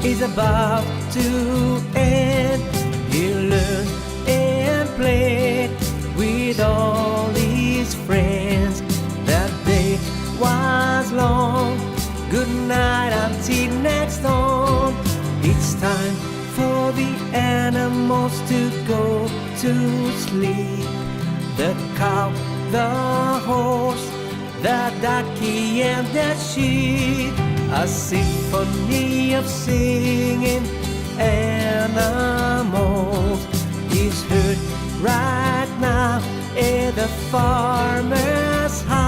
is about to end. He'll learn and play with all his friends. That day was long. Good night until next dawn. It's time for the animals to go to sleep. The cow, the horse, the ducky and the sheep. A symphony of singing animals is heard right now at the farmer's house.